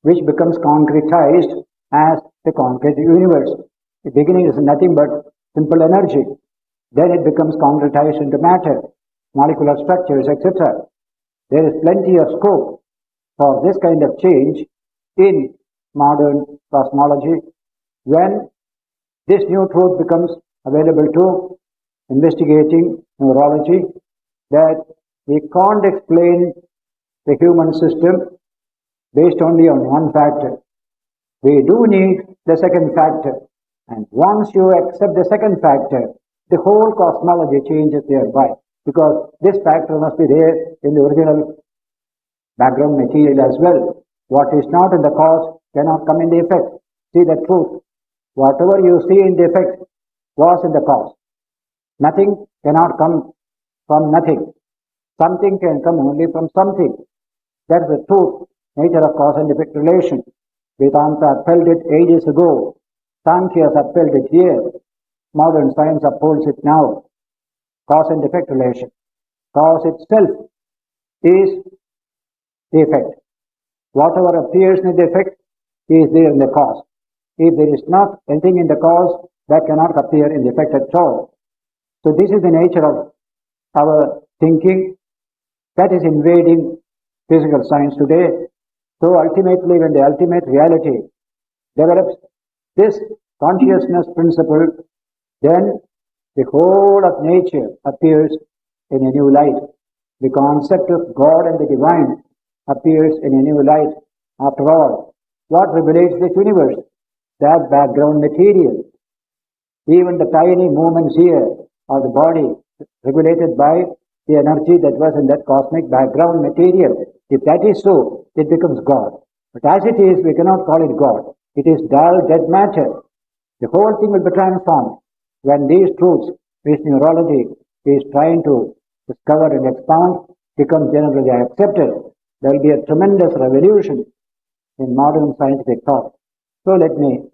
which becomes concretized as the concrete universe. The beginning is nothing but simple energy. Then it becomes concretized into matter, molecular structures, etc. There is plenty of scope for this kind of change in modern cosmology when this new truth becomes available to investigating neurology, that we can't explain the human system based only on one factor. We do need the second factor. And once you accept the second factor, the whole cosmology changes thereby, because this factor must be there in the original background material as well. What is not in the cause cannot come in the effect. See the truth. Whatever you see in the effect was in the cause. Nothing cannot come from nothing. Something can come only from something. That is the truth, nature of cause and effect relation. Vedanta upheld it ages ago. Sankhya has upheld it here. Modern science upholds it now. Cause and effect relation. Cause itself is the effect. Whatever appears in the effect is there in the cause. If there is not anything in the cause, that cannot appear in the effect at all. So this is the nature of our thinking, that is invading physical science today. So ultimately, when the ultimate reality develops this consciousness principle, then the whole of nature appears in a new light. The concept of God and the divine appears in a new light. After all, what regulates this universe? That background material. Even the tiny movements here of the body regulated by the energy that was in that cosmic background material. If that is so, it becomes God. But as it is, we cannot call it God. It is dull, dead matter. The whole thing will be transformed when these truths, which neurology is trying to discover and expound, become generally accepted. There will be a tremendous revolution in modern scientific thought. So let me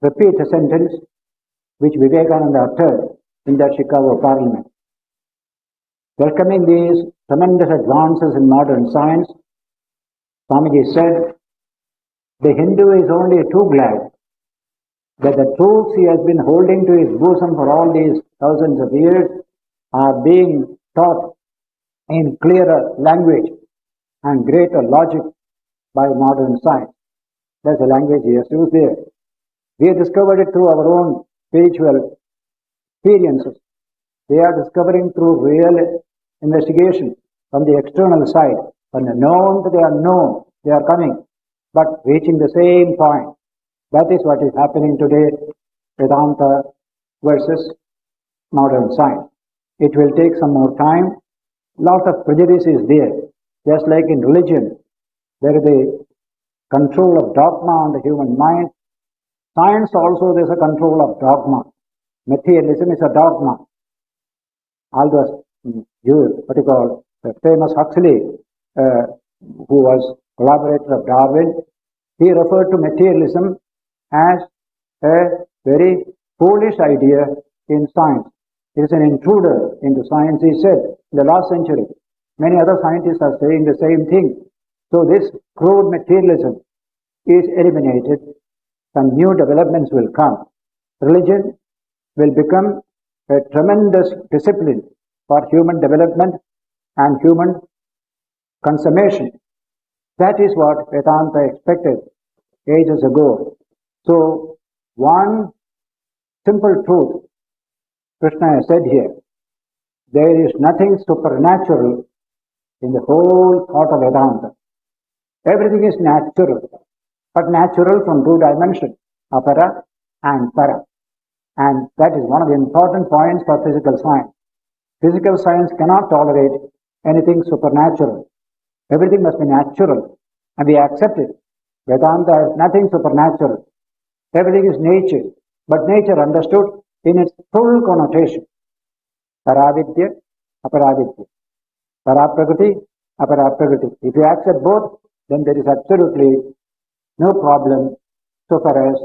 repeat a sentence which Vivekananda uttered in the Chicago Parliament. Welcoming these tremendous advances in modern science, Swamiji said, the Hindu is only too glad that the truths he has been holding to his bosom for all these thousands of years are being taught in clearer language and greater logic by modern science. That's the language he has used there. We have discovered it through our own spiritual experiences. They are discovering through real investigation from the external side. From the known to the unknown, they are coming, but reaching the same point. That is what is happening today, Vedanta versus modern science. It will take some more time. Lot of prejudice is there. Just like in religion, there is a control of dogma on the human mind. Science also, there is a control of dogma. Materialism is a dogma. Aldous, what you call, the famous Huxley, who was collaborator of Darwin, he referred to materialism as a very foolish idea in science. It is an intruder into science, he said, in the last century. Many other scientists are saying the same thing. So this crude materialism is eliminated. Some new developments will come. Religion will become a tremendous discipline for human development and human consummation. That is what Vedanta expected ages ago. So, one simple truth Krishna has said here, there is nothing supernatural in the whole thought of Vedanta. Everything is natural, but natural from two dimensions, apara and para. And that is one of the important points for physical science. Physical science cannot tolerate anything supernatural. Everything must be natural, and we accept it. Vedanta has nothing supernatural. Everything is nature, but nature understood in its full connotation. Paravidya, aparavidya. Paraprakriti, aparaprakriti. If you accept both, then there is absolutely no problem so far as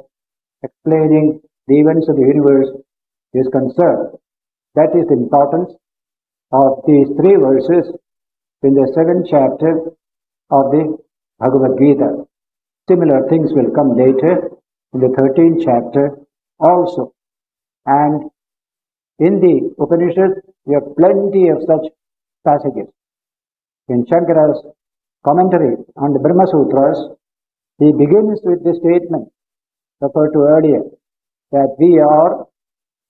explaining the events of the universe is concerned. That is the importance of these three verses in the 7th chapter of the Bhagavad Gita. Similar things will come later in the 13th chapter also. And in the Upanishads, we have plenty of such passages. In Shankara's commentary on the Brahma Sutras, he begins with the statement referred to earlier, that we are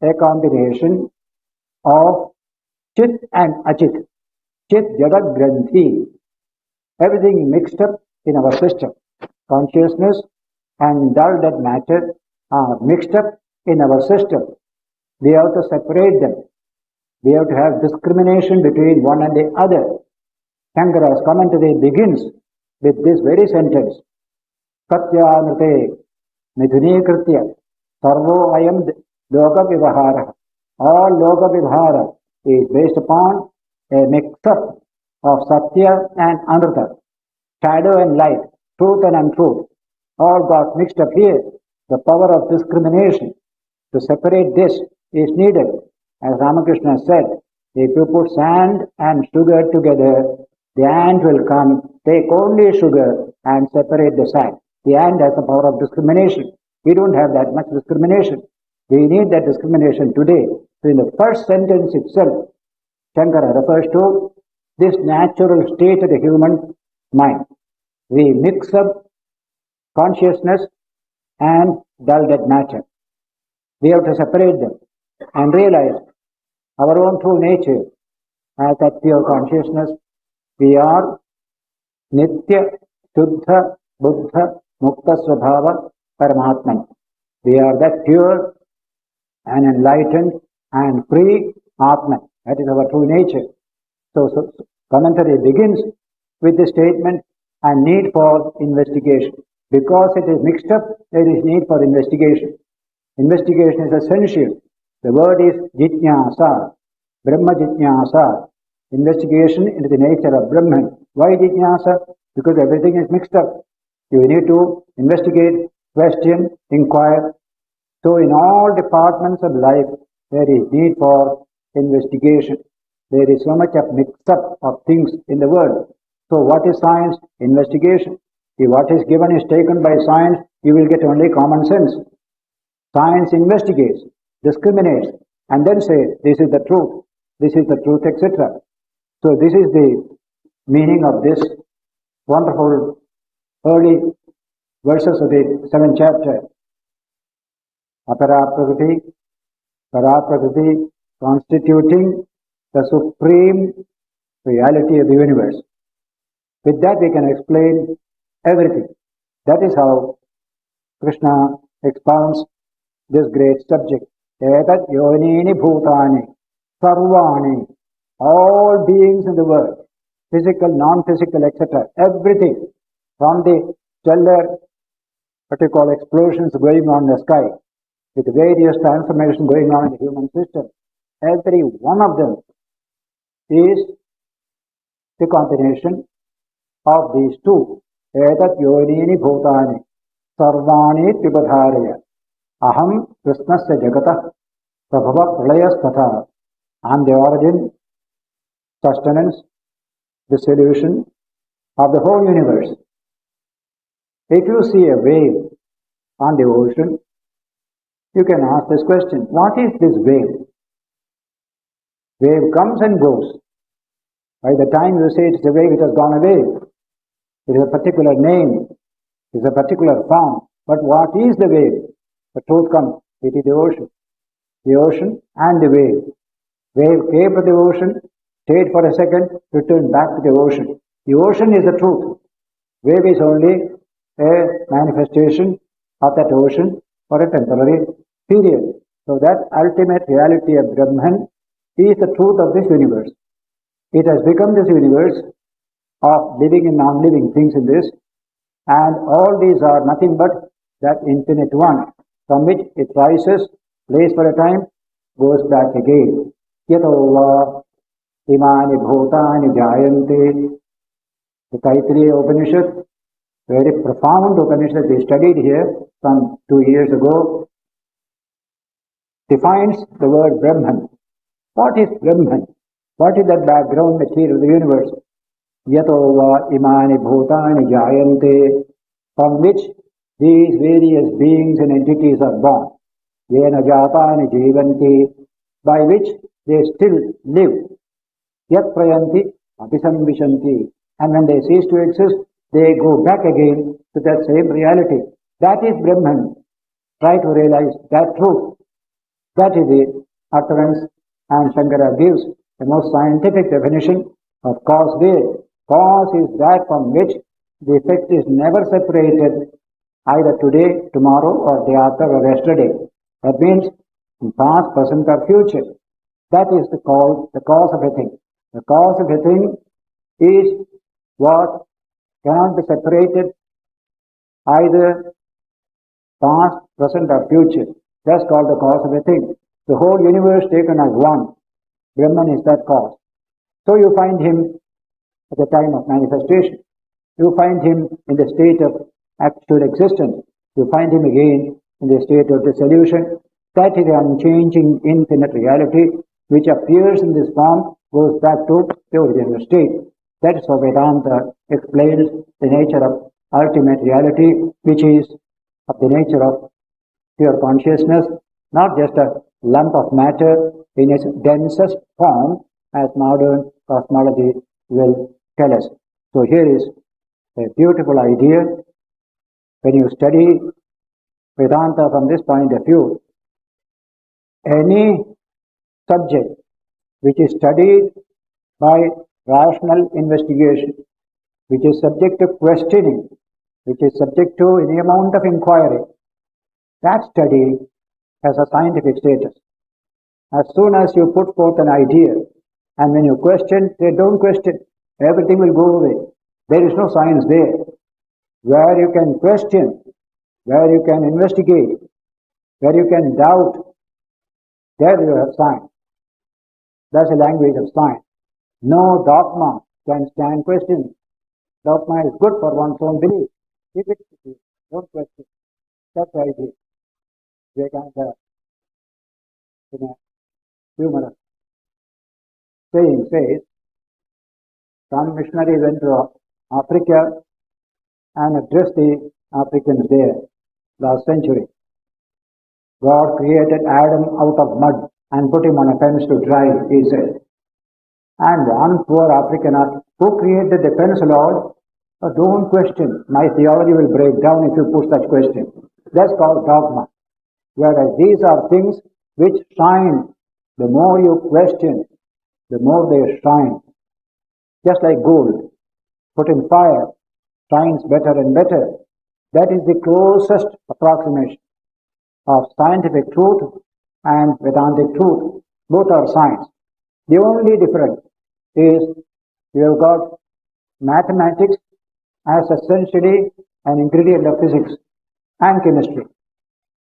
a combination of Chit and Achit. Chit, Jada, Granthi. Everything mixed up in our system. Consciousness and dull dead matter are mixed up in our system. We have to separate them. We have to have discrimination between one and the other. Shankara's commentary begins with this very sentence. Satyanrate Mithunekritya Sarvo Ayam Loka Vivahara. All Loka Vivahara is based upon a mix-up of Satya and Anrita, shadow and light, truth and untruth. All got mixed up here. The power of discrimination to separate this is needed. As Ramakrishna said, if you put sand and sugar together, the ant will come, take only sugar and separate the sand. The ant has the power of discrimination. We don't have that much discrimination. We need that discrimination today. So in the first sentence itself, Shankara refers to this natural state of the human mind. We mix up consciousness and dull dead matter. We have to separate them and realize our own true nature as that pure consciousness. We are Nitya, Shuddha, Buddha, Mukta Svabhava, Paramatman. We are that pure and enlightened and free Atman. That is our true nature. So commentary begins with the statement and need for investigation. Because it is mixed up, there is need for investigation. Investigation is essential. The word is Jitnyasa, Brahma Jitnyasa. Investigation into the nature of Brahman. Why Jitnyasa? Because everything is mixed up. You need to investigate, question, inquire. So in all departments of life, there is need for investigation. There is so much of mix-up of things in the world. So what is science? Investigation. If what is given is taken by science, you will get only common sense. Science investigates, discriminates, and then say, this is the truth, etc. So this is the meaning of this wonderful early verses of the 7th chapter. Apara Prakriti, constituting the supreme reality of the universe. With that we can explain everything. That is how Krishna expounds this great subject. Etat yonini bhutani, sarvani, all beings in the world, physical, non-physical, etc. Everything, from the stellar, explosions going on in the sky, with various transformations going on in the human system, every one of them is the combination of these two. Etat yonini bhutani, sarvani tribadharaya, aham krishnasya jagata, prabhava pralayasthatha. I am the origin, sustenance, the solution of the whole universe. If you see a wave on the ocean, you can ask this question, what is this wave? Wave comes and goes. By the time you say it's a wave, it has gone away. It is a particular name, it is a particular form. But what is the wave? The truth comes, it is the ocean. The ocean and the wave. Wave came to the ocean, stayed for a second, returned back to the ocean. The ocean is the truth. Wave is only a manifestation of that ocean for a temporary period. So that ultimate reality of Brahman is the truth of this universe. It has become this universe of living and non-living things in this, and all these are nothing but that infinite one, from which it rises, plays for a time, goes back again. Yato va imani bhutani jayante. The Taittiriya Upanishad, very profound Upanishad we studied here some 2 years ago, defines the word Brahman. What is Brahman? What is that background material of the universe? Yato va imani bhutani jayante, from which these various beings and entities are born. Yena jatani jivanti, by which they still live. Yat prayanti abhisamvishanti, and when they cease to exist, they go back again to that same reality. That is Brahman. Try to realize that truth. That is the utterance, and Shankara gives the most scientific definition of cause there. Cause is that from which the effect is never separated, either today, tomorrow, or day after, or yesterday. That means past, present, or future. That is the cause of a thing. The cause of a thing is what cannot be separated, either past, present, or future. That's called the cause of a thing. The whole universe taken as one. Brahman is that cause. So you find him at the time of manifestation. You find him in the state of actual existence. You find him again in the state of dissolution. That is the unchanging infinite reality which appears in this form, goes back to the original state. That is how Vedanta explains the nature of ultimate reality, which is of the nature of pure consciousness, not just a lump of matter in its densest form, as modern cosmology will tell us. So here is a beautiful idea. When you study Vedanta from this point of view, any subject which is studied by rational investigation, which is subject to questioning, which is subject to any amount of inquiry, that study has a scientific status. As soon as you put forth an idea, and when you question, they don't question, everything will go away. There is no science there. Where you can question, where you can investigate, where you can doubt, there you have science. That's the language of science. No dogma can stand questioning. Dogma is good for one's own belief. Keep it, don't question. That's the idea. Vivekananda, in a humorous saying, says, some missionary went to Africa and addressed the Africans there last century. God created Adam out of mud and put him on a fence to dry, he said. And one poor African asked, who created the fence, Lord? Oh, don't question. My theology will break down if you push such question. That's called dogma. Whereas these are things which shine. The more you question, the more they shine. Just like gold, put in fire, shines better and better. That is the closest approximation of scientific truth and Vedantic truth. Both are science. The only difference is you have got mathematics as essentially an ingredient of physics and chemistry.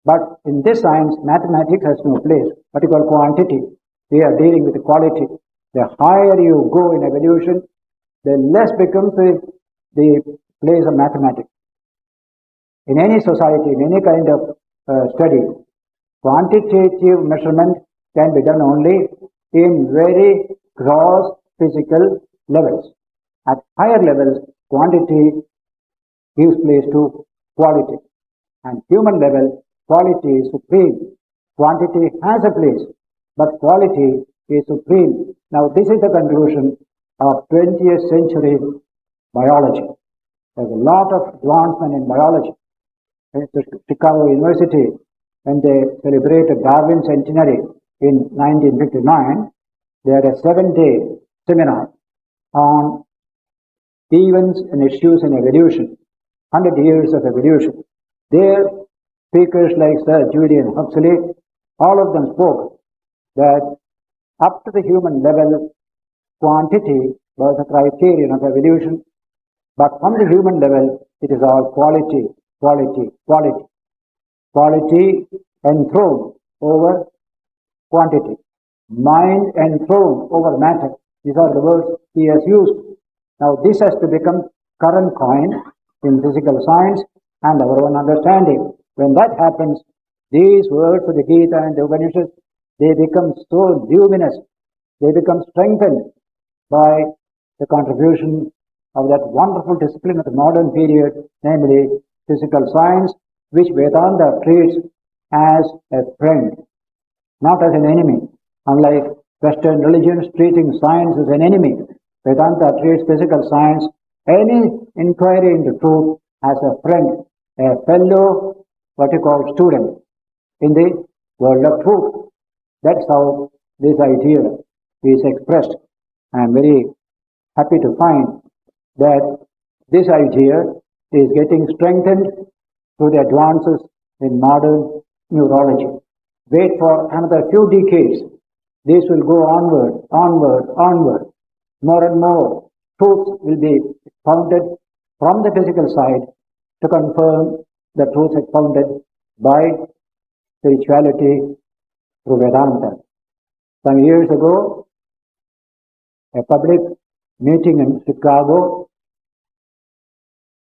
But in this science, mathematics has no place. What you call quantity, we are dealing with the quality. The higher you go in evolution, the less becomes the place of mathematics. In any society, in any kind of study, quantitative measurement can be done only in very gross physical levels. At higher levels, quantity gives place to quality. And human level, quality is supreme. Quantity has a place, but quality is supreme. Now, this is the conclusion of 20th century biology. There's a lot of advancement in biology. At Chicago University, when they celebrated Darwin centenary in 1959, they had a 7-day seminar on events and issues in evolution, 100 years of evolution. There, speakers like Sir Julian Huxley, all of them spoke that up to the human level, quantity was a criterion of evolution, but on the human level, it is all quality, quality, quality. Quality enthroned over quantity. Mind enthroned over matter. These are the words he has used. Now this has to become current coin in physical science and our own understanding. When that happens, these words of the Gita and the Upanishads, they become so luminous, they become strengthened by the contribution of that wonderful discipline of the modern period, namely physical science, which Vedanta treats as a friend, not as an enemy. Unlike Western religions treating science as an enemy, Vedanta treats physical science, any inquiry into truth, as a friend, a fellow, what you call student in the world of truth. That's how this idea is expressed. I am very happy to find that this idea is getting strengthened through the advances in modern neurology. Wait for another few decades. This will go onward, onward, onward. More and more truths will be expounded from the physical side to confirm the truths expounded by spirituality through Vedanta. Some years ago, a public meeting in Chicago,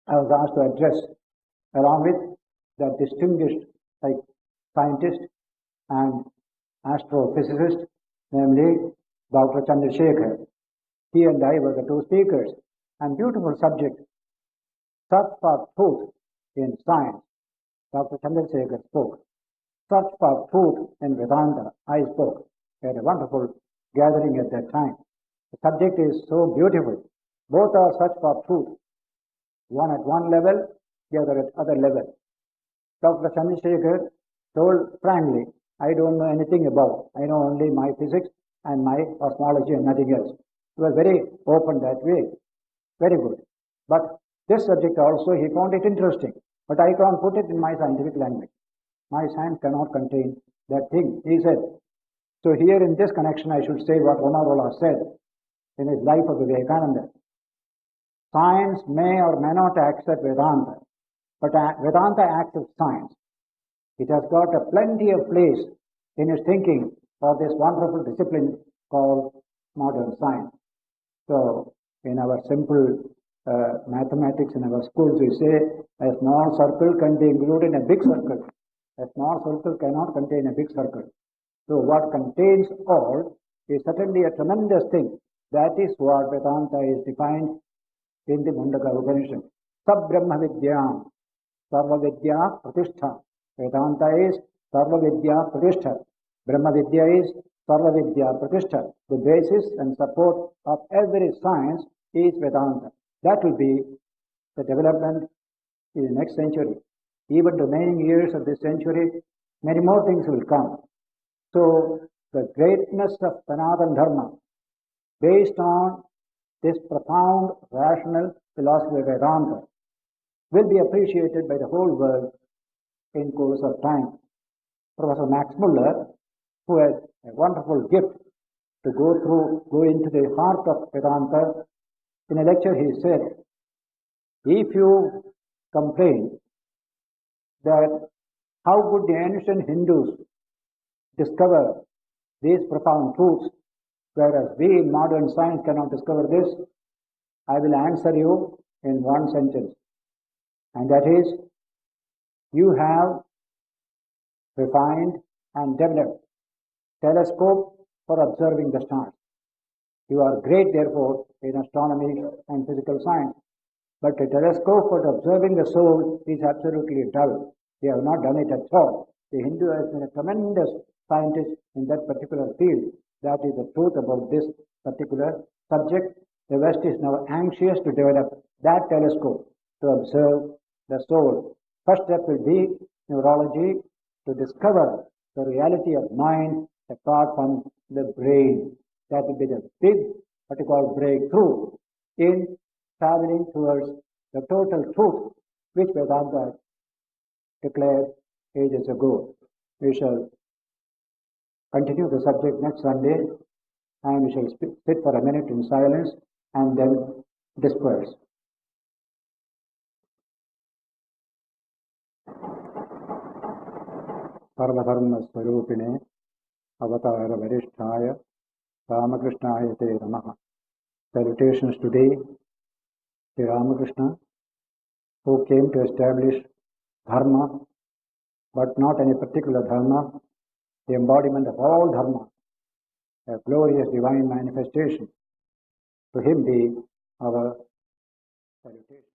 I was asked to address along with the distinguished scientist and astrophysicist, namely Dr. Chandrasekhar. He and I were the two speakers, and beautiful subject, search for truth in science. Dr. Chandrasekhar spoke. Search for truth in Vedanta, I spoke. We had a wonderful gathering at that time. The subject is so beautiful. Both are search for truth. One at one level, the other at other level. Dr. Chandrasekhar told frankly, I don't know anything about. I know only my physics and my cosmology and nothing else. He was very open that way. Very good. But this subject also, he found it interesting. But I can't put it in my scientific language. My science cannot contain that thing, he said. So here in this connection, I should say what Romarola said in his Life of Vivekananda. Science may or may not accept Vedanta, but Vedanta accepts science. It has got a plenty of place in its thinking for this wonderful discipline called modern science. So, in our simple mathematics in our schools, we say a small circle can be included in a big circle. A small circle cannot contain a big circle. So, what contains all is certainly a tremendous thing. That is what Vedanta is defined in the Mundaka Upanishad. Sab Brahma Vidyam, Sarva Vidya Pratishtha. Vedanta is Sarva Vidya Pratishtha. Brahma Vidya is Sarva Vidya Pratishtha. The basis and support of every science is Vedanta. That will be the development in the next century. Even remaining years of this century, many more things will come. So, the greatness of Sanatana Dharma, based on this profound rational philosophy of Vedanta, will be appreciated by the whole world in course of time. Professor Max Muller, who has a wonderful gift to go into the heart of Vedanta, in a lecture he said, if you complain that how could the ancient Hindus discover these profound truths, whereas we in modern science cannot discover this, I will answer you in one sentence. And that is, you have refined and developed telescope for observing the stars. You are great, therefore, in astronomy and physical science. But a telescope for observing the soul is absolutely dull. They have not done it at all. The Hindu has been a tremendous scientist in that particular field. That is the truth about this particular subject. The West is now anxious to develop that telescope to observe the soul. First step will be neurology, to discover the reality of mind apart from the brain. That will be the big, what you call, breakthrough in traveling towards the total truth which Vedanta declared ages ago. We shall continue the subject next Sunday, and we shall sit for a minute in silence and then disperse. Sarvadharma Swarupine Avatara Varishtaya Ramakrishna Te Namaha. Salutations today, Sri Ramakrishna, who came to establish Dharma, but not any particular Dharma, the embodiment of all Dharma, a glorious divine manifestation. To him be our salutation.